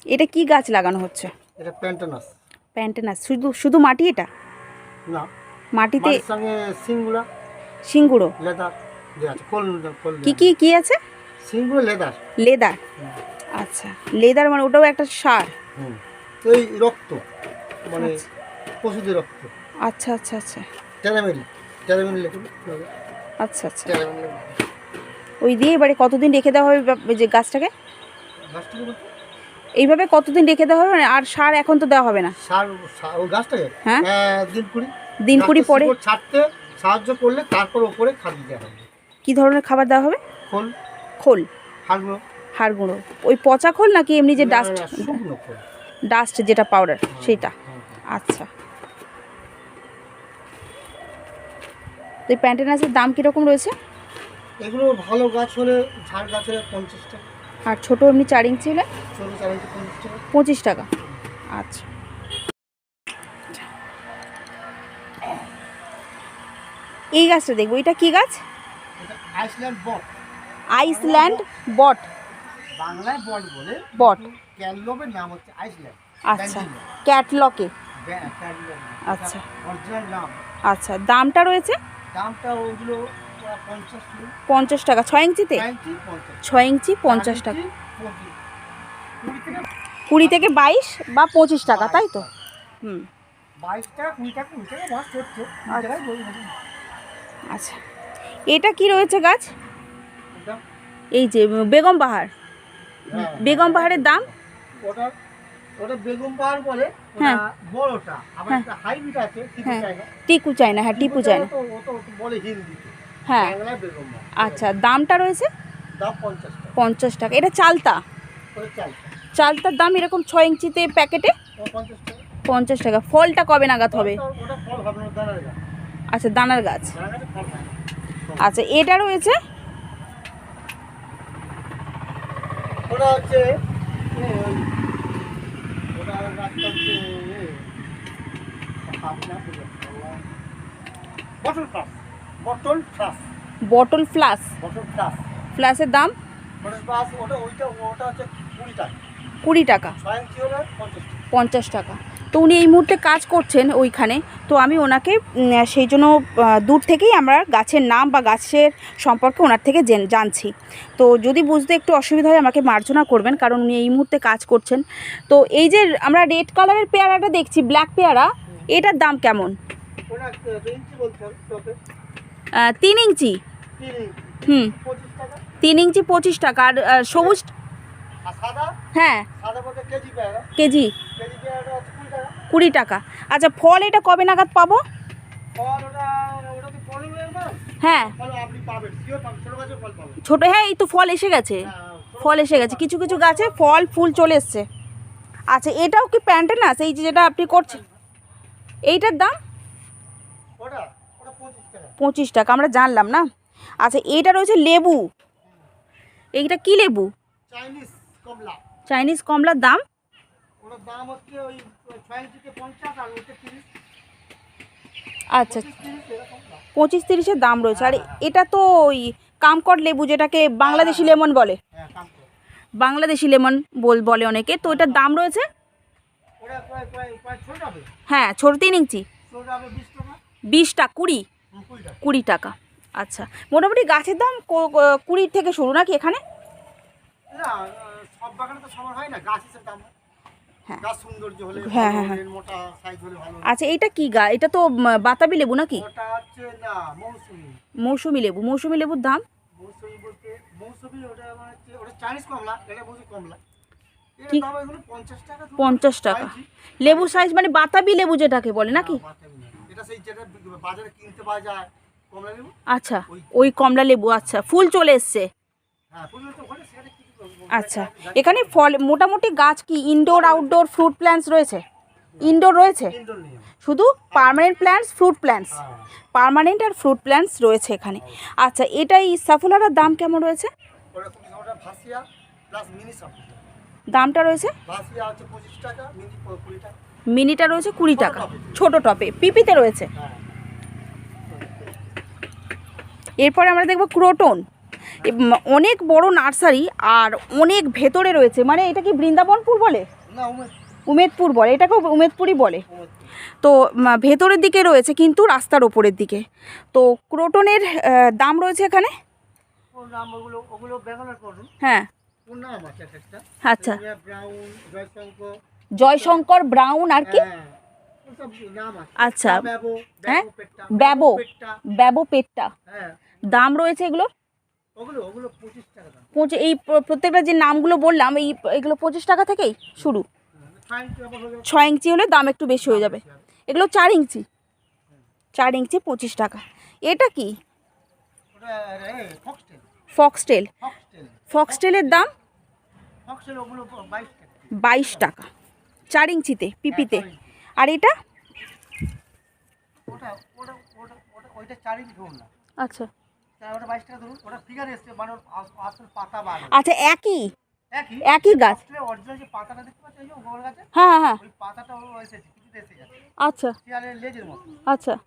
এটা কি গাছ লাগানো হচ্ছে? এটা প্যান্টানাস। প্যান্টেনাস শুধু শুধু মাটি? এটা না, মাটিতে মাটির সঙ্গে সিংগুড়া সিংগুড়ো লেদার দেওয়া আছে। খোল কি কি কি আছে? সিংগুড়ো লেদার। লেদার। আচ্ছা, লেদার মানে ওটাও একটা সার। এই রক্ত মানে পশুদের রক্ত। আচ্ছা আচ্ছা আচ্ছা ট্যারামেল লেখুন। আচ্ছা আচ্ছা, ওই দিয়ে এবারে কতদিন রেখে দেওয়া হবে যে গাছটাকে? এইভাবে কতদিন রেখে দেওয়া হবে? মানে আর সার এখন তো দেওয়া হবে না? সার ওই গাছটাকে হ্যাঁ দিন 20 পরে ছাড়তে সাহায্য করলে তারপর ওপরে খাদ্য দেওয়া হবে। কি ধরনের খাবার দেওয়া হবে? খোল, হাড় গুঁড়ো। ওই পচা খোল নাকি এমনি যে ডাস্ট? শুকনো খোল, ডাস্ট যেটা পাউডার সেটা। আচ্ছা, তো এই প্যান্টেনাসের দাম কীরকম রয়েছে? এগুলো ভালো গাছ হলে ঝাড় গাছ হলে 50 টাকা, আর ছোটো এমনি 4 ইঞ্চি হলে? ছোটো 4 ইঞ্চি 25 টাকা। আচ্ছা, এই গাছটা দেখবো, এটা কি গাছ? আইসল্যান্ড বট। বাংলায় বট বলে, বট ক্যাটলগের নাম হচ্ছে আইসল্যান্ড। আচ্ছা, ক্যাটলগে। আচ্ছা অরিজিনাল নাম। আচ্ছা, দামটা রয়েছে? দামটা ওগুলো 50 টাকা। 6 ইঞ্চিতে? 6 ইঞ্চি 50 টাকা। 20 থেকে 22 বা 25 টাকা, তাই তো? 22 টাকা 20 টাকা মাছ করছে। আচ্ছা, এটা কি রয়েছে গাছ? এই যে বেগম বাহার। বেগম বাহারের দাম? ওটা বেগম বাহার বলে। হ্যাঁ, বড়টা আবার একটা হাইব্রিড আছে, টিকু চায়না। হ্যাঁ, টিপু চায়না। তো বলে হিন্দিতে। হ্যাঁ, বেগম বাহার। আচ্ছা, দামটা রয়েছে? দাম 50 টাকা। 50 টাকা। এটা চালতা? চালতার দাম এরকম 6 ইঞ্চিতে প্যাকেটে 50 টাকা। ফলটা কবে নাগাদ হবে? ওটা ফল হবে না, দানার গাছ। আচ্ছা, দানার গাছ। আচ্ছা, এটা রয়েছে? ওটা হচ্ছে বটল ফ্লাস। ফ্লাসের দাম? 20 টাকা। 50 টাকা। তো উনি এই মুহূর্তে কাজ করছেন ওইখানে, তো আমি ওনাকে সেই জন্য দূর থেকেই আমরা গাছের নাম বা গাছের সম্পর্কে ওনার থেকে জানছি। তো যদি বুঝতে একটু অসুবিধা হয় আমাকে মার্জনা করবেন, কারণ উনি এই মুহূর্তে কাজ করছেন। তো এই যে আমরা রেড কালারের পেয়ারাটা দেখছি, ব্ল্যাক পেয়ারা, এটার দাম কেমন? 3 ইঞ্চি? 3 ইঞ্চি 25 টাকা। আর সবুজ? হ্যাঁ, কেজি 20 টাকা। আচ্ছা, ফল এটা কবে নাগাদ পাবো? হ্যাঁ, ছোট। হ্যাঁ, এই তো ফল এসে গেছে। কিছু কিছু গাছে ফল ফুল চলে এসছে। আচ্ছা, এটাও কি প্যান্টেনাস? এই যেটা আপনি করছেন, এইটার দাম 25 টাকা। আমরা জানলাম না। আচ্ছা, এইটা রয়েছে লেবু। এইটা কি লেবু? চাইনিজ কমলার দাম? আচ্ছা, 25-30-এর দাম রয়েছে। আর এটা তো ওই কামকট লেবু, যেটাকে বাংলাদেশি লেমন বলে। বাংলাদেশি লেমন বলে অনেকে। তো এটার দাম রয়েছে? হ্যাঁ, ছোট 3 ইঞ্চি 20 টাকা। 20 টাকা। আচ্ছা, মোটামুটি গাছের দাম 20 থেকে শুরু নাকি এখানে? হ্যাঁ হ্যাঁ হ্যাঁ। আচ্ছা, এটা কি এটা তো বাতাবি লেবু নাকি? মৌসুমি লেবু। মৌসুমি লেবুর দাম? 50 টাকা। লেবু সাইজ মানে বাতাবি লেবু যেটাকে বলে নাকি? আচ্ছা, ওই কমলা লেবু। আচ্ছা, ফুল চলে এসছে। আচ্ছা, এখানে ফল মোটামুটি গাছ কি ইনডোর আউটডোর ফ্রুট প্ল্যান্টস রয়েছে? ইনডোর রয়েছে শুধু? Permanent plants, fruit plants? Permanent আর ফ্রুট প্ল্যান্টস রয়েছে এখানে। আচ্ছা, এটা এই সাফুলারার দাম কেমন রয়েছে? দামটা রয়েছে? মিনিটা রয়েছে 20 টাকা। ছোট টপে পিপিতে রয়েছে। এরপরে আমরা দেখব ক্রোটন। অনেক বড় নার্সারি আর অনেক ভেতরে রয়েছে। মানে এটা কি বৃন্দাবনপুর বলে? না, উমেদপুর বলে, এটাকে উমেদপুরই বলে। তো ভেতরের দিকে রয়েছে কিন্তু রাস্তার ওপরের দিকে। তো ক্রোটনের দাম রয়েছে এখানে। হ্যাঁ, আচ্ছা, জয়শঙ্কর, ব্রাউন আর কি, আচ্ছা, হ্যাঁ, ব্যাবো পেট্টা দাম রয়েছে এগুলোর। এই প্রত্যেকটা যে নামগুলো বললাম এগুলো 25 টাকা থেকেই শুরু। 6 ইঞ্চি হলে দাম একটু বেশি হয়ে যাবে। এগুলো 4 ইঞ্চি, 4 ইঞ্চি 25 টাকা। এটা কি? ফক্সটেল। ফক্সটেলের দাম 22 টাকা 4 ইঞ্চিতে পিপিতে। আর এটা আচ্ছা, আচ্ছা, একই গাছ। হ্যাঁ হ্যাঁ, আচ্ছা আচ্ছা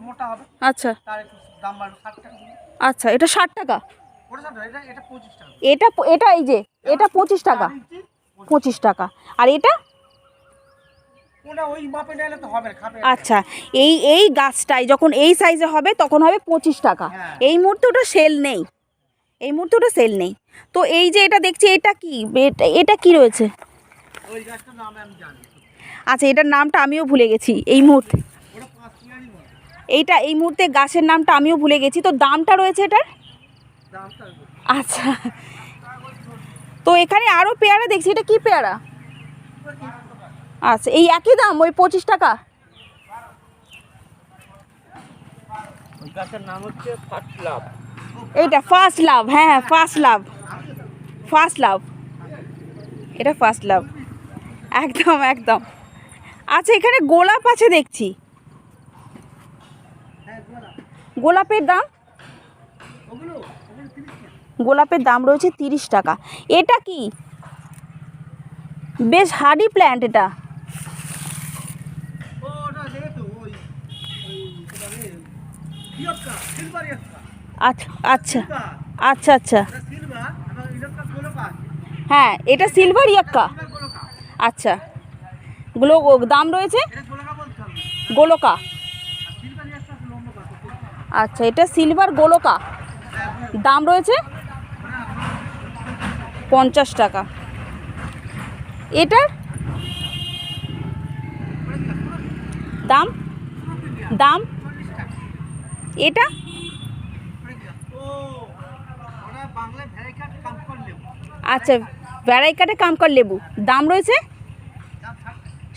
আচ্ছা আচ্ছা আচ্ছা, এটা 60 টাকা। এটা এই যে এটা 25 টাকা, 25 টাকা। আর এটা আচ্ছা, এই গাছটাই যখন এই সাইজে হবে তখন হবে 25 টাকা। এই মুহূর্তে ওটা সেল নেই, এই মুহূর্তে ওটা সেল নেই। তো এই যে এটা দেখছি, এটা কি, এটা কি রয়েছে? আচ্ছা, এটার নামটা আমিও ভুলে গেছি এই মুহূর্তে। এই মুহূর্তে গাছের নামটা আমিও ভুলে গেছি। তো দামটা রয়েছে এটার, আচ্ছা। তো এখানে আরও পেয়ারা দেখছি, এটা কি পেয়ারা? আচ্ছা, এই একই দাম, ওই 25 টাকা। এইটা ফার্স্ট লাভ, হ্যাঁ হ্যাঁ, ফার্স্ট লাভ, ফার্স্ট লাভ, এটা ফার্স্ট লাভ, একদম একদম। আচ্ছা, এখানে গোলাপ আছে দেখছি, গোলাপের দাম, গোলাপের দাম রয়েছে 30 টাকা। এটা কি? বেশ হার্ডি প্ল্যান্ট এটা। আচ্ছা আচ্ছা আচ্ছা আচ্ছা, হ্যাঁ, এটা সিলভার ইয়াক্কা। আচ্ছা, গুলো দাম রয়েছে গোলকা। আচ্ছা, এটা সিলভার গোলকা, দাম রয়েছে 50 টাকা। এটার দাম দাম এটা আচ্ছা, ভ্যারাইকাটে কামকর লেবু, দাম রয়েছে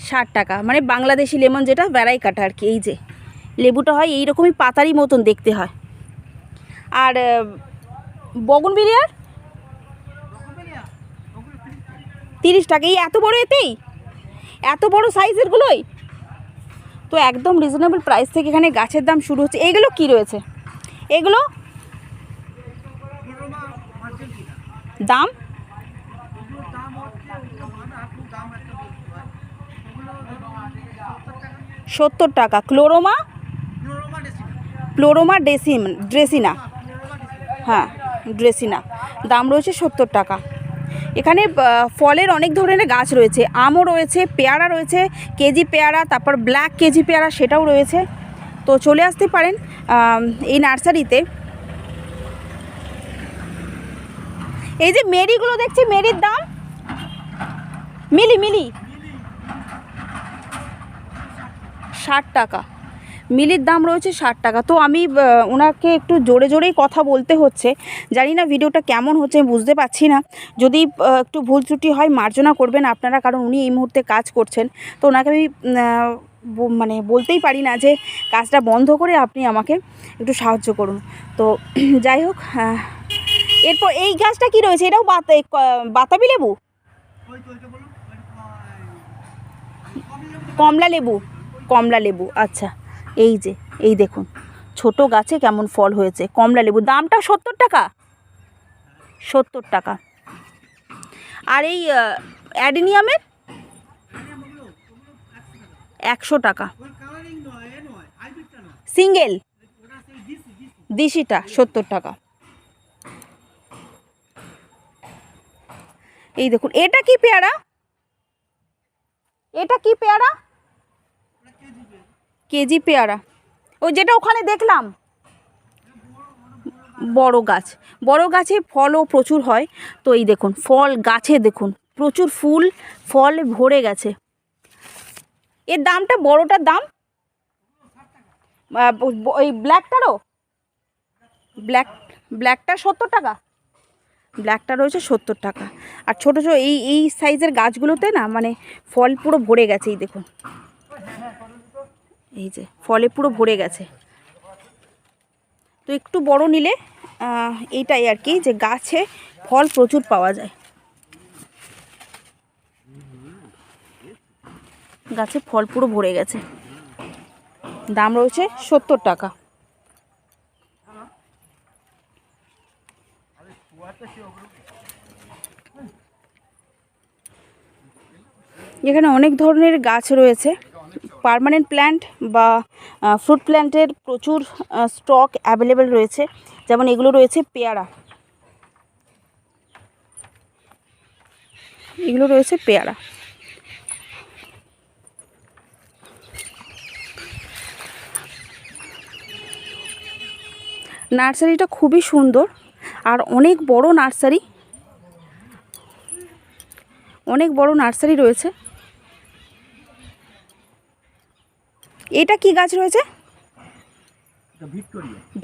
60 টাকা। মানে বাংলাদেশি লেমন, যেটা ভ্যারাইকাটা আর কি। এই যে লেবুটা হয় এইরকমই পাতারি মতন দেখতে হয়। আর বগনভিলিয়ার 30 টাকা। এই এত বড়, এতেই এত বড় সাইজেরগুলোই তো একদম রিজনেবল প্রাইস থেকে এখানে গাছের দাম শুরু হচ্ছে। এগুলো কি রয়েছে? এগুলো দাম 70 টাকা। ক্লোরোমা ড্রেসিনা, হ্যাঁ ড্রেসিনা, দাম রয়েছে 70 টাকা। এখানে ফলের অনেক ধরনের গাছ রয়েছে, আমও রয়েছে, পেয়ারা রয়েছে, কেজি পেয়ারা, তারপর ব্ল্যাক কেজি পেয়ারা সেটাও রয়েছে। তো চলে আসতে পারেন এই নার্সারিতে। এই যে মেরিগুলো দেখছি, মেরির দাম মিলি 60 টাকা, মিলির দাম রয়েছে 60 টাকা। তো আমি ওনাকে একটু জোরে জোরেই কথা বলতে হচ্ছে, জানি না ভিডিওটা কেমন হচ্ছে আমি বুঝতে পারছি না। যদি একটু ভুল ত্রুটি হয় মার্জনা করবেন আপনারা, কারণ উনি এই মুহূর্তে কাজ করছেন। তো ওনাকে আমি মানে বলতেই পারি না যে কাজটা বন্ধ করে আপনি আমাকে একটু সাহায্য করুন। তো যাই হোক, এরপর এই গাছটা কি রয়েছে? এটাও বাতাবি লেবু, কমলা লেবু, আচ্ছা। এই যে এই দেখুন ছোট গাছে কেমন ফল হয়েছে, কমলা লেবু, দামটা 70 টাকা, 70 টাকা। আর এই অ্যাডিনিয়ামের 100 টাকা, সিঙ্গেল দেশিটা 70 টাকা। এই দেখুন এটা কি পেয়ারা, এটা কি পেয়ারা? কেজি পেয়ারা, ওই যেটা ওখানে দেখলাম বড় গাছ, বড় গাছে ফলও প্রচুর হয়। তো এই দেখুন ফল গাছে দেখুন প্রচুর ফুল ফল ভরে গেছে। এর দামটা বড়টার দাম ওই ব্ল্যাকটারও ব্ল্যাকটা 70 টাকা, ব্ল্যাকটা রয়েছে 70 টাকা। আর ছোটো ছোটো এই সাইজের গাছগুলোতে না মানে ফল পুরো ভরে গেছে। এই দেখুন এই যে ফলে পুরো ভরে গেছে। তো একটু বড় নিলে এইটাই আর কি, যে গাছে ফল প্রচুর পাওয়া যায়, গাছে ফল পুরো ভরে গেছে। দাম রয়েছে 70 টাকা। এখানে অনেক ধরনের গাছ রয়েছে, পার্মানেন্ট প্ল্যান্ট বা ফ্রুট প্ল্যান্টের প্রচুর স্টক অ্যাভেলেবেল রয়েছে। যেমন এগুলো রয়েছে পেয়ারা, এগুলো রয়েছে পেয়ারা। নার্সারিটা খুবই সুন্দর আর অনেক বড় নার্সারি, অনেক বড় নার্সারি রয়েছে। এটা কি গাছ রয়েছে?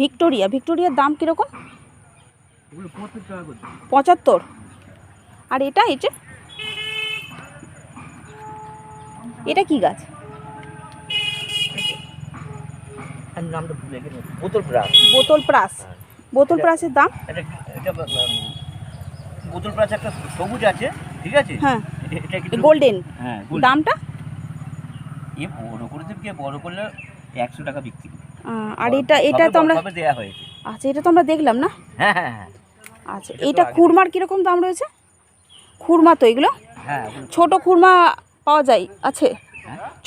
ভিক্টোরিয়া, ভিক্টোরিয়ার দাম কীরকম? 75। আর এটা এটা কি গাছ? বোতল প্রাস, বোতল প্রাসের দাম? বোতল প্রাস একটা সবুজ আছে, ঠিক আছে? হ্যাঁ, গোল্ডেন। হ্যাঁ, দামটা? এ বড় করে দেবে, বড় করলে 100 টাকা বিক্রি। আর এটা তো আমরা দেয়া হয়েছে। আচ্ছা, এটা তো আমরা দেখলাম না। হ্যাঁ হ্যাঁ হ্যাঁ। আচ্ছা, এটা খুরমার কিরকম দাম রয়েছে? খুরমা তো এগুলো? হ্যাঁ, ছোট খুরমা পাওয়া যায় আছে?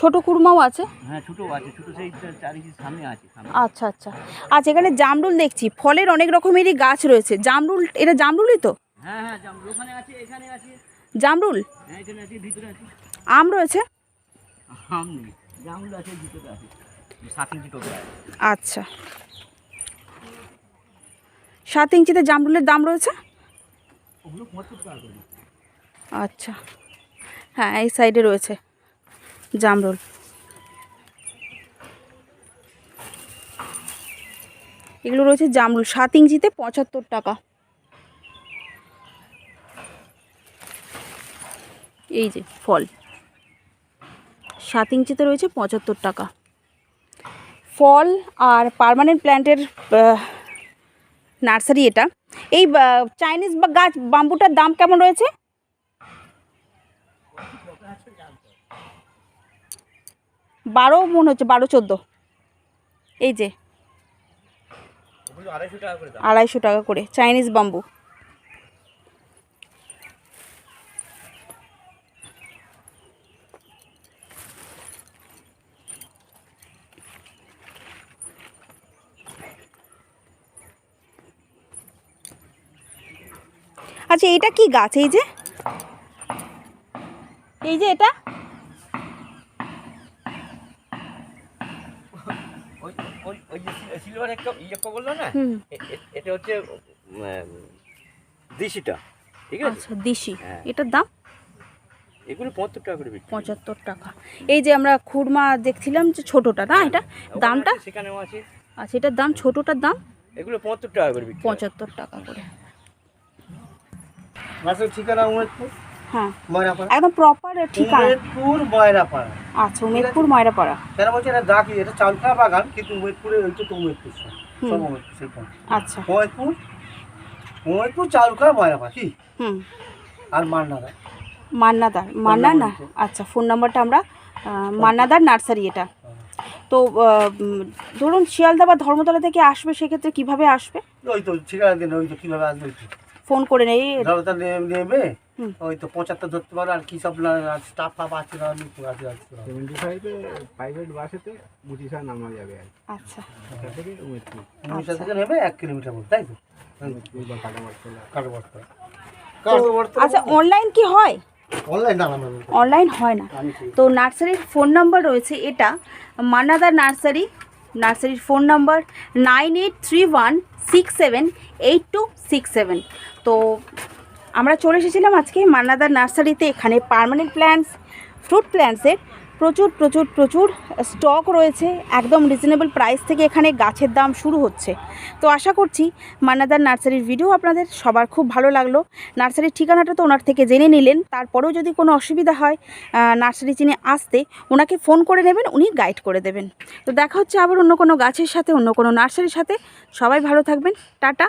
ছোট খুরমাও আছে? হ্যাঁ, ছোট আছে, ছোট সেই 4 ইঞ্চির সামনে আছে। আচ্ছা আচ্ছা। আচ্ছা, এখানে জামরুল দেখছি, ফলের অনেক রকমেরই গাছ রয়েছে। জামরুল, এটা জামরুলই তো? হ্যাঁ হ্যাঁ, জামরুল ওখানে আছে, এখানে আছে। জামরুল? হ্যাঁ, এখানে আছে, ভিতরে আছে। আম রয়েছে? আম নেই, জামরুল আছে, ভিতরে আছে। 7 ইঞ্চি টোটো আছে। আচ্ছা, 7 ইঞ্চিতে জামরুলের দাম রয়েছে? ওগুলো 75 টাকা করে। আচ্ছা, হ্যাঁ এই সাইডে রয়েছে জামরুল। এগুলো রয়েছে জামরুল, 7 ইঞ্চিতে 75 টাকা। এই যে ফল 7 ইঞ্চিতে রয়েছে 75 টাকা। ফল আর পার্মানেন্ট প্ল্যান্টের নার্সারি এটা। এই চাইনিজ বা গাছ বাম্বুটার দাম কেমন রয়েছে? 12 মনে হচ্ছে, 12-14। এই যে 250 টাকা করে চাইনিজ বাম্বু। আচ্ছা, এটা কি গাছ? এই যে এটা ওই যে সিলভার একটা বললো না, এটা হচ্ছে দেশিটা, ঠিক আছে? আচ্ছা, দেশি। এটার দাম? এগুলো 75 টাকা করে বিক্রি। 75 টাকা। এই যে আমরা খুরমা দেখছিলাম যে ছোটটা না, এটা দামটা? সেখানেও আছে। আচ্ছা, এটার দাম, ছোটটার দাম? এগুলো 75 টাকা করে বিক্রি। 75 টাকা করে। মাছের ঠিকানা উমেদপুর। হ্যাঁ, ময়রাপাড়া, একদম প্রপার ঠিকানা। উমেদপুর ময়রাপাড়া। আচ্ছা, উমেদপুর ময়রাপাড়া। কেন বলছি, এটা ডাকি, এটা চালখা বাগান, কিন্তু উমেদপুরে ওই তো উমেদপুর সব উমেদপুর সেইখানে। আচ্ছা, উমেদপুর চালখা ময়রাপাড়া কি। আর মান্নাদার না। আচ্ছা, ফোন নাম্বারটা আমরা মান্নাদার নার্সারি এটা। তো ধরুন শিয়ালদা বা ধর্মতলা থেকে আসবে, সেক্ষেত্রে কিভাবে আসবে? ওই তো ঠিকানা দিন, ওই তো কীভাবে আসবে। ফোন করে নেই। জলতা নেবে হুম। ওই তো 75 ধরতে পারো, আর কি সব স্টাফ ফাফ আছে না, আছে 75-এ প্রাইভেট বাসেতে মুচিশা নামা যাবে আর কি। আচ্ছা ওখান থেকে উমেদপুর মুচিশা থেকে নেবে 1 কিলোমিটার মতো, তাই তো? উমেদপুর বা কাটামারতলা। কাটোবরতলা। তো আচ্ছা অনলাইন কি হয়? অনলাইন না, অনলাইন হয় না। আমি ঠিক। তো নার্সারির ফোন নাম্বার রয়েছে এটা, মান্না দা নার্সারি। নার্সারির ফোন নাম্বার 9831678267। তো আমরা চলে এসেছিলাম আজকে মান্না দা নার্সারিতে। এখানে পার্মানেন্ট প্ল্যান্টস, ফ্রুট প্ল্যান্টসের প্রচুর প্রচুর প্রচুর স্টক রয়েছে। একদম রিজনেবল প্রাইস থেকে এখানে গাছের দাম শুরু হচ্ছে। তো আশা করছি মান্নাদার নার্সারির ভিডিও আপনাদের সবার খুব ভালো লাগলো। নার্সারির ঠিকানাটা তো ওনার থেকে জেনে নিলেন। তারপরেও যদি কোনো অসুবিধা হয় নার্সারি চিনে আসতে, ওনাকে ফোন করে নেবেন, উনি গাইড করে দেবেন। তো দেখা হচ্ছে আবার অন্য কোনো গাছের সাথে, অন্য কোনো নার্সারির সাথে। সবাই ভালো থাকবেন, টাটা।